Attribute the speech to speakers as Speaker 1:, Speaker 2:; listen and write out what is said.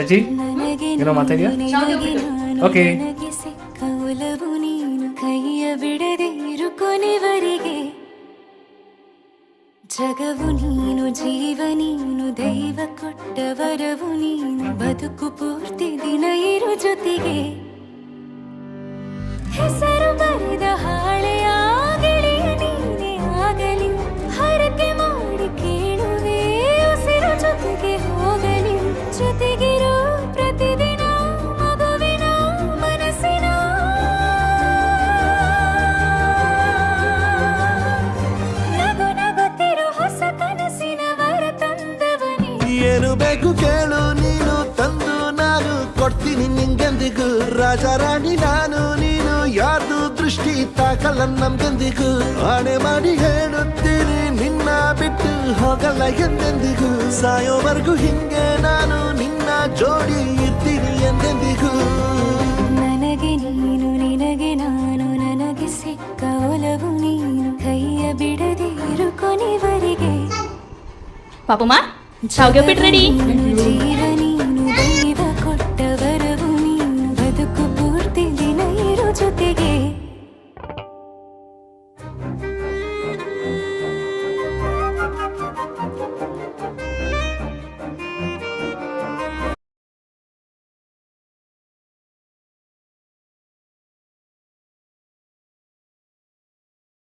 Speaker 1: ಅಜ್ಜಿ ಏನೋ ಮಾತಾಡಿಯಾ? ಓಕೆ.
Speaker 2: ಒಲವು ನೀನು ಕೈಯ ಬಿಡದಿರು ಕೊನೆವರೆಗೆ. ಜಗವು ನೀನು, ಜೀವ ನೀನು, ದೈವ ಕೊಟ್ಟ ವರವು ನೀನು. ಬದುಕು ಪೂರ್ತಿ ದಿನ ಇರು ಜೊತೆಗೆ. ಹೆಸರು ಬರೆದ ಹಾಳೆಯ ಗೆಳೆಯ ನೀನೇ ಆಗಲಿ. ಹರಕೆ ಮಾಡಿ ಕೇಳುವೆ ಉಸಿರು ಜೊತೆಗೆ ಹೋಗಲಿ. ಜೊತೆಗಿರೋ ಪ್ರತಿದಿನ ಮಗುವಿನ ಮನಸ್ಸಿನ ನಗು ನಗುತ್ತಿರೋ ಹೊಸ ಕನಸಿನ ವರ ತಂದವನೇ.
Speaker 3: ಏನು ಬೇಕು ಕೇಳು ನೀನು ತಂದು ನಾನು ಕೊಡ್ತೀನಿ ನಿಂಗೆಂದಿಗೂ. ರಾಜ ರಾಣಿ ನಾನು ನೀನು ಯಾರ್ದು ದೃಷ್ಟಿ ತಾಕಲ್ಲ ನಮ್ಗೆಂದಿಗೂ. ಆಣೆ ಮಾಡಿ ಹೇಳುತ್ತೀನಿ ನಿನ್ನ ಬಿಟ್ಟು ಹೋಗಲ್ಲ ಎಂದೆಂದಿಗೂ. ಸಾಯೋವರೆಗೂ ಹಿಂಗೆ ನಾನು ನಿನ್ನ ಜೋಡಿ ಇರ್ತೀನಿ ಎಂದೆಂದಿಗೂ.
Speaker 2: ನನಗೆ ನೀನು, ನಿನಗೆ ನಾನು, ನನಗೆ ಸಿಕ್ಕ ಒಲವು ನೀನು. ಕೈಯ ಬಿಡದೆ ಇರು ಕೊನೆವರೆಗೆ.
Speaker 4: ಪಾಪಮ್ಮ ಶಾವ್ಗೆ ಉಪ್ಪಿಟ್ಟು ರೆಡಿ.
Speaker 2: ಜೀವ ನೀನು, ದೈವ ಕೊಟ್ಟ ವರವು ನೀನು. ಬದುಕು ಪೂರ್ತಿ ದಿನ ಇರು ಜೊತೆಗೆ.